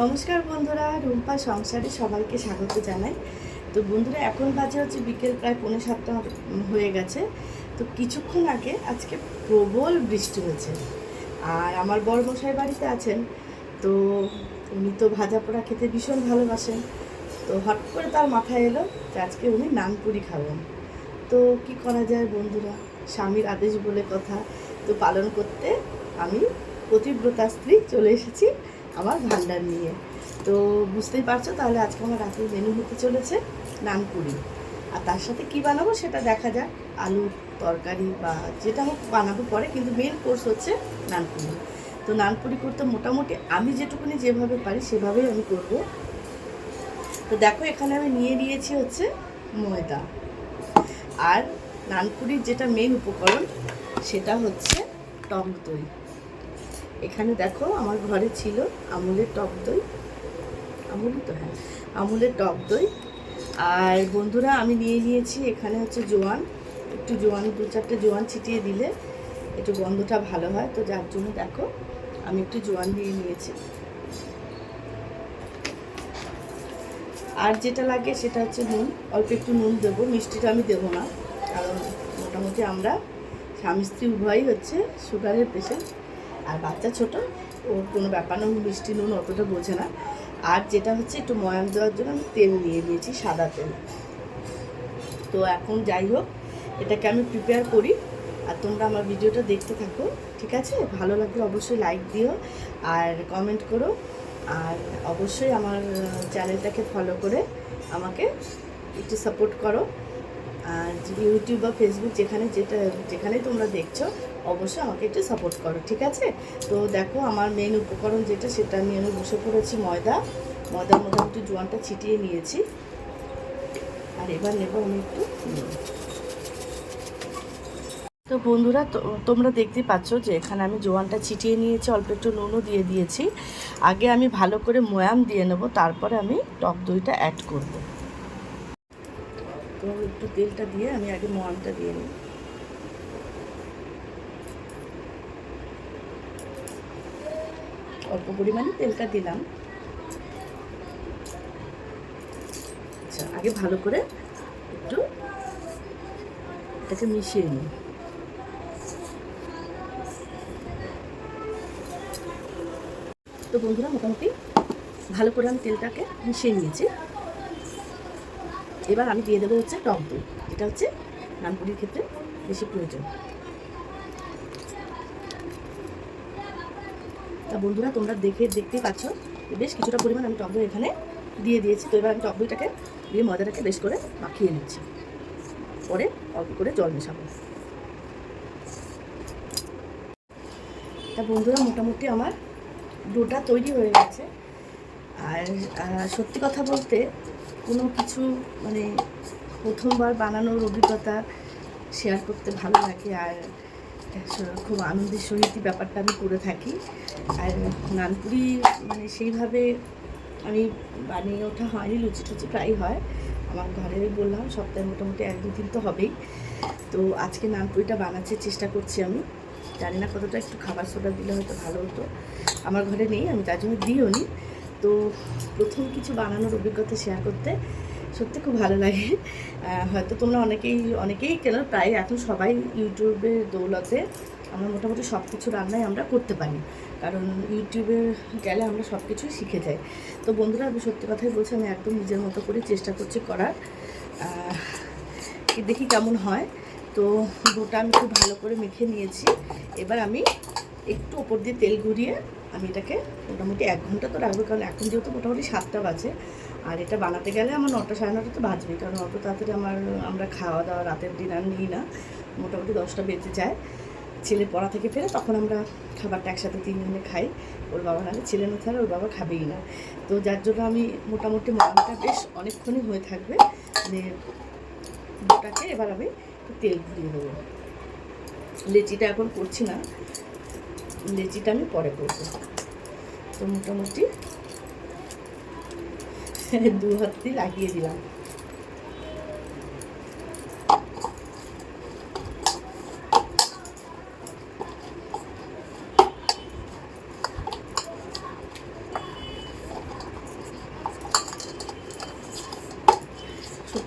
নমস্কার বন্ধুরা, রুম্পা সংসারে সবাইকে স্বাগত জানাই। তো বন্ধুরা, এখন বাজে হচ্ছে বিকেল প্রায় 6:45 হয়ে গেছে। তো কিছুক্ষণ আগে আজকে প্রবল বৃষ্টি হয়েছে, আর আমার বড় মশাই বাড়িতে আছেন। তো উনি তো ভাজা পোড়া খেতে ভীষণ ভালোবাসেন। তো হট করে তার মাথায় এলো যে আজকে উনি নানপুরি খাবেন। তো কি করা যায় বন্ধুরা, স্বামীর আদেশ বলে কথা, তো পালন করতে আমি পতিব্রতা স্ত্রী চলে এসেছি আমার ভান্ডার নিয়ে। তো বুঝতেই পারছো, তাহলে আজকে আমার রাতের মেনু হতে চলেছে নানপুরি। আর তার সাথে কি বানাবো সেটা দেখা যাক, আলুর তরকারি বা যেটা হোক বানাবো পরে, কিন্তু মেন কোর্স হচ্ছে নানপুরি। তো নানপুরি করতে মোটামুটি আমি যেটুকুনি যেভাবে পারি সেভাবেই আমি করব। তো দেখো, এখানে আমি নিয়ে নিয়েছি হচ্ছে ময়দা, আর নানপুরির যেটা মেন উপকরণ সেটা হচ্ছে টক দই। এখানে দেখো আমার ঘরে ছিল আমুলের টক দই, আমুলের টক দই। আর বন্ধুরা, আমি নিয়ে নিয়েছি এখানে হচ্ছে জোয়ান, একটু জোয়ান, 2-4টে জোয়ান ছিটিয়ে দিলে একটু গন্ধটা ভালো হয়। তো যার জন্য দেখো আমি একটু জোয়ান দিয়ে নিয়েছি। আর যেটা লাগে সেটা হচ্ছে নুন, অল্প একটু নুন দেবো, মিষ্টিটা আমি দেবো না, কারণ মোটামুটি আমরা স্বামী স্ত্রী উভয়ই হচ্ছে সুগারের পেশেন্ট। আর বাচ্চা ছোট, ওর কোনো ব্যাপার না, মিষ্টি নুন অতটা বোঝে না। আর যেটা হচ্ছে একটু ময়াম দেওয়ার জন্য আমি তেল নিয়ে নিয়েছি, সাদা তেল। তো এখন যাই হোক, এটাকে আমি প্রিপেয়ার করি, আর তোমরা আমার ভিডিওটা দেখতে থাকো, ঠিক আছে? ভালো লাগলে অবশ্যই লাইক দিও আর কমেন্ট করো, আর অবশ্যই আমার চ্যানেলটাকে ফলো করে আমাকে একটু সাপোর্ট করো। আর ইউটিউব বা ফেসবুক যেখানে তোমরা দেখছো, অবশ্যই আমাকে একটু সাপোর্ট করো, ঠিক আছে? তো দেখো, আমার মেন উপকরণ যেটা, সেটা নিয়ে আমি বসে পড়েছি। ময়দার মোটামুটি জোয়ানটা ছিটিয়ে নিয়েছি। আর এবার নেবো আমি একটু নুন। তো বন্ধুরা, তোমরা দেখতেই পাচ্ছ যে এখানে আমি জোয়ানটা ছিটিয়ে নিয়েছি, অল্প একটু নুনও দিয়ে দিয়েছি। আগে আমি ভালো করে ময়াম দিয়ে নেবো, তারপরে আমি টক দইটা অ্যাড করব। তো একটু তেলটা দিয়ে আমি আগে ময়ামটা দিয়ে নিই। অল্প পরিমাণে তেলটা দিলাম। আচ্ছা, আগে ভালো করে একটু এটাকে মিশিয়ে নিই। তো বন্ধুরা, মোটামুটি ভালো করে আমি তেলটাকে মিশিয়ে নিয়েছি। এবার আমি দিয়ে দেবো হচ্ছে টক দই, এটা হচ্ছে নানপুরির ক্ষেত্রে বেশি প্রয়োজন। তা বন্ধুরা, তোমরা দেখতেই পাচ্ছ বেশ কিছুটা পরিমাণ আমি টক দই এখানে দিয়ে দিয়েছি। তো এবার আমি টক দইটাকে দিয়ে ময়দাটাকে বেশ করে মাখিয়ে নিচ্ছি, পরে অল্প করে জল মেশাবো। তা বন্ধুরা, মোটামুটি আমার ডোটা তৈরি হয়ে গেছে। আর সত্যি কথা বলতে, কোনো কিছু মানে প্রথমবার বানানোর অভিজ্ঞতা শেয়ার করতে ভালো লাগে, আর খুব আনন্দের সহিত ব্যাপারটা আমি করে থাকি। আর নানপুরি মানে সেইভাবে আমি বানিয়ে ওঠা হয়নি, লুচি টুচি প্রায় হয় আমার ঘরে। বললাম সপ্তাহে মোটামুটি 1-2 দিন তো হবেই। তো আজকে নানপুরিটা বানাচ্ছি, চেষ্টা করছি আমি। জানি না কতটা, একটু খাবার সোডা দিলে হয়তো ভালো হতো, আমার ঘরে নেই, আমি তার জন্য দিইও নি। তো প্রথম কিছু বানানোর অভিজ্ঞতা শেয়ার করতে সত্যি খুব ভালো লাগে। হয়তো তোমরা অনেকেই কেন, প্রায় এখন সবাই ইউটিউবের দৌলতে আমরা মোটামুটি সব কিছু রান্নাই আমরা করতে পারি, কারণ ইউটিউবে গেলে আমরা সব কিছুই শিখে যাই। তো বন্ধুরা, আমি সত্যি কথাই বলছি, আমি একদম নিজের মতো করে চেষ্টা করছি করার, দেখি কেমন হয়। তো ডোটা আমি খুব ভালো করে মেখে নিয়েছি। এবার আমি একটু ওপর দিয়ে তেল ঘুরিয়ে আমি এটাকে মোটামুটি 1 ঘন্টা তো রাখবো, কারণ এখন যেহেতু মোটামুটি 7টা বাজে, আর এটা বানাতে গেলে আমার 9টা 9:30 তো বাজবেই, কারণ অত তাড়াতাড়ি আমরা খাওয়া দাওয়া রাতের ডিনার নিই না, মোটামুটি 10টা বেজে যায়। ছেলে পড়া থেকে ফেরে তখন আমরা খাবারটা একসাথে 3 জনে খাই। ওর বাবা নাহলে ছেলে না ছাড়া ওর বাবা খাবেই না। তো যার জন্য আমি মোটামুটি ময়ামটা বেশ অনেকক্ষণই হয়ে থাকবে। মানে ডোটাকে এবার আমি তেল ঘুরিয়ে দেবো। লেচিটা এখন করছি না, লেচিটা আমি পরে করবো। তো মোটামুটি 2 হাত দিয়ে লাগিয়ে দিলাম।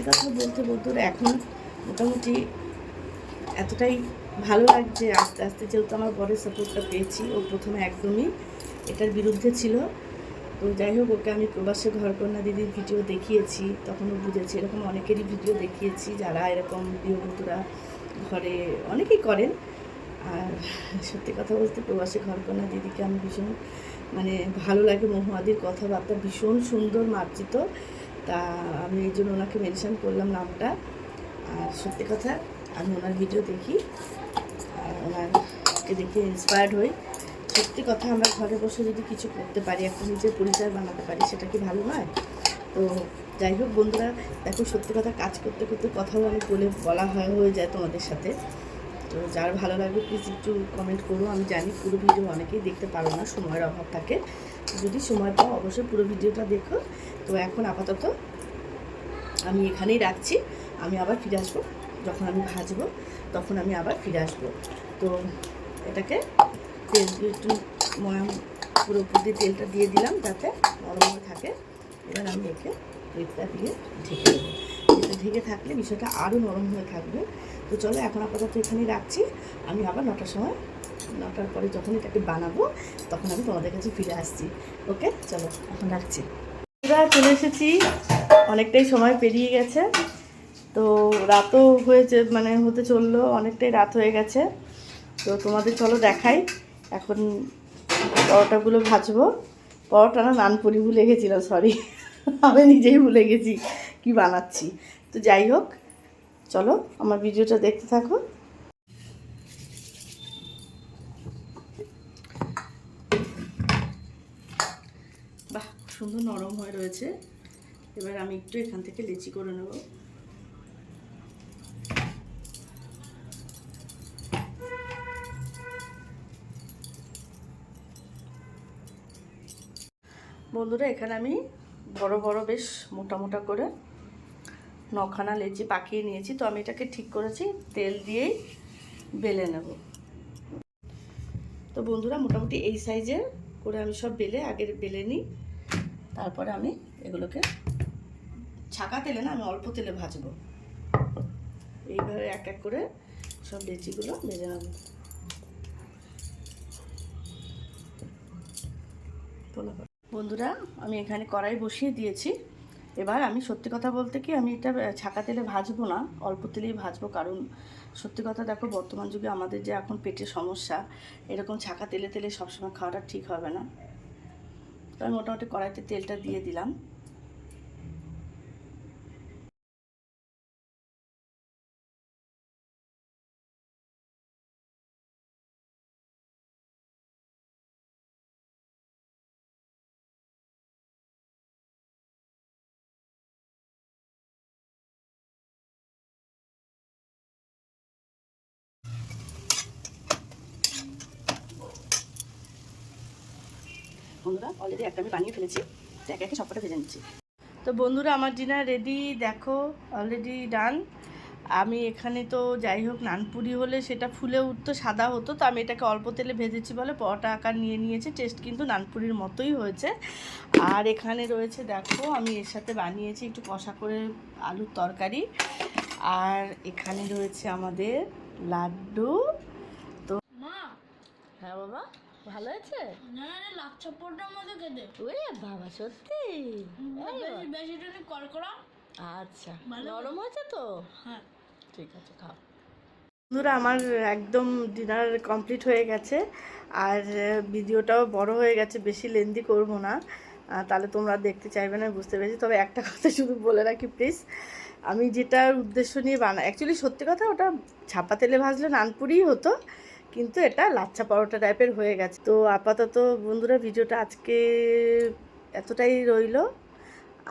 সত্যি কথা বলতে বন্ধুরা এখন মোটামুটি এতটাই ভালো লাগছে আস্তে আস্তে, যেহেতু আমার বরের সাপোর্টটা পেয়েছি। ও প্রথমে একদমই এটার বিরুদ্ধে ছিল, তো যাই হোক ওকে আমি প্রবাসে ঘরকন্যা দিদির ভিডিও দেখিয়েছি, তখন ও বুঝেছে। এরকম অনেকেরই ভিডিও দেখিয়েছি যারা এরকম গৃহবধূরা ঘরে অনেকেই করেন। আর সত্যি কথা বলতে প্রবাসী ঘরকন্যা দিদিকে আমি ভীষণ মানে ভালো লাগে, মহুয়াদির কথাবার্তা ভীষণ সুন্দর মার্জিত, তা আমি এই জন্য ওনাকে মেনশন করলাম নামটা। আর সত্যি কথা আমি ওনার ভিডিও দেখি, আর ওনারকে দেখে ইন্সপায়ার্ড হই। সত্যি কথা আমরা ঘরে বসে যদি কিছু করতে পারি, একটা নিজের পরিচয় বানাতে পারি, সেটা কি ভালো নয়? তো যাই হোক বন্ধুরা, দেখো সত্যি কথা কাজ করতে করতে কথাও অনেক বলা হয়ে যায় তোমাদের সাথে। তো যার ভালো লাগবে প্লিজ একটু কমেন্ট করো। আমি জানি পুরো ভিডিও অনেকেই দেখতে পারো না, সময়ের অভাব থাকে। যদি সময় পাও অবশ্যই পুরো ভিডিওটা দেখো। তো এখন আপাতত আমি এখানেই রাখছি, আমি আবার ফিরে আসবো। যখন আমি ভাজবো তখন আমি আবার ফিরে আসবো। তো এটাকে তেল দিয়ে একটু ময়াম পুরোপুরি তেলটা দিয়ে দিলাম যাতে নরম হয়ে থাকে। এবার আমি একে প্লেটটা দিয়ে ঢেকে দেবো। এটা ঢেকে থাকলে বিষয়টা আরও নরম হয়ে থাকবে। তো চলো এখন আপাতত এখানেই রাখছি, আমি আবার 9টার সময়, 9টার পরে যখন এটাকে বানাবো তখন আমি তোমাদের কাছে ফিরে আসছি। ওকে চলো এখন রাখছি। আমরা চলে এসেছি, অনেকটাই সময় পেরিয়ে গেছে, তো রাতও হয়েছে, মানে হতে চললো, অনেকটাই রাত হয়ে গেছে। তো তোমাদের চলো দেখাই এখন পরোটাগুলো ভাজবো। পরোটা না, নানপুরি ভুলে গেছিলাম, সরি আমি নিজেই ভুলে গেছি কি বানাচ্ছি। তো যাই হোক চলো আমার ভিডিওটা দেখতে থাকো। বাহ, সুন্দর নরম হয়ে রয়েছে। এবার আমি একটু এখান থেকে লেচি করে নেব। বন্ধুরা এখানে আমি বড় বড় বেশ মোটা মোটা করে 9খানা লেচি পাকিয়ে নিয়েছি। তো আমি এটাকে ঠিক করেছি তেল দিয়েই বেলে নেব। তো বন্ধুরা মোটামুটি এই সাইজের করে আমি সব আগে বেলে নিই, তারপরে আমি এগুলোকে ছাকা তেলে না, আমি অল্প তেলে ভাজবো। এইভাবে এক এক করে সব লেচিগুলো ভেজে নেব। বন্ধুরা আমি এখানে কড়াই বসিয়ে দিয়েছি। এবার আমি সত্যি কথা বলতে কি, আমি এটা ছাকা তেলে ভাজবো না, অল্প তেলেই ভাজবো। কারণ সত্যি কথা দেখো, বর্তমান যুগে আমাদের যে এখন পেটের সমস্যা, এরকম ছাকা তেলে তেলে সবসময় খাওয়াটা ঠিক হবে না। তো আমি মোটামুটি কড়াইতে তেলটা দিয়ে দিলাম। বন্ধুরা অলরেডি একটা আমি বানিয়ে ফেলেছি, তো একে একে সবকটা ভেজে নিচ্ছি। তো বন্ধুরা আমার ডিনার রেডি, দেখো অলরেডি ডান। আমি এখানে তো যাই হোক, নানপুরি হলে সেটা ফুলে উঠতো, সাদা হতো, তো আমি এটাকে অল্প তেলে ভেজেছি বলে পরোটা আকার নিয়ে নিয়েছে। টেস্ট কিন্তু নানপুরির মতোই হয়েছে। আর এখানে রয়েছে দেখো, আমি এর সাথে বানিয়েছি একটু কষা করে আলুর তরকারি। আর এখানে রয়েছে আমাদের লাড্ডু। তো মা, হ্যাঁ বাবা, ভালো আছে? না না লাচ্ছা পরোটার মধ্যে খেতে ওরে বাবা, সত্যি? বেশি বেশি টানে কল করা। আচ্ছা, ভালো নরম হয়েছে তো? হ্যাঁ ঠিক আছে, খাও। বন্ধুরা আমার একদম ডিনার কমপ্লিট হয়ে গেছে। আর ভিডিওটাও বড় হয়ে গেছে, বেশি লেন্দি করব না, তাহলে তোমরা দেখতে চাইবে না, বুঝতে পেরেছি। তবে একটা কথা শুধু বলে রাখি প্লিজ, আমি যেটার উদ্দেশ্য নিয়ে অ্যাকচুয়ালি সত্যি কথা ওটা ছাপা তেলে ভাজলে নানপুরিই হতো, কিন্তু এটা লাচ্ছা পরোটা টাইপের হয়ে গেছে। তো আপাতত বন্ধুরা ভিডিওটা আজকে এতটাই রইলো।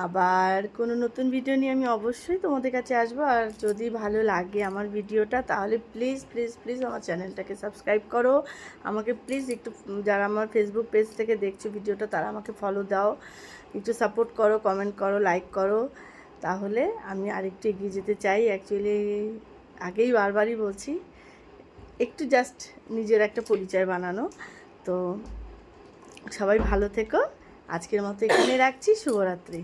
আবার কোনো নতুন ভিডিও নিয়ে আমি অবশ্যই তোমাদের কাছে আসবো। আর যদি ভালো লাগে আমার ভিডিওটা, তাহলে প্লিজ প্লিজ প্লিজ আমার চ্যানেলটাকে সাবস্ক্রাইব করো। আমাকে প্লিজ একটু, যারা আমার ফেসবুক পেজ থেকে দেখছো ভিডিওটা, তারা আমাকে ফলো দাও, একটু সাপোর্ট করো, কমেন্ট করো, লাইক করো, তাহলে আমি আরেকটু এগিয়ে যেতে চাই। অ্যাকচুয়ালি আগেই বারবারই বলছি, একটু জাস্ট নিজের একটা পরিচয় বানানো। তো সবাই ভালো থেকো, আজকের মতো এখানে রাখছি, শুভরাত্রি।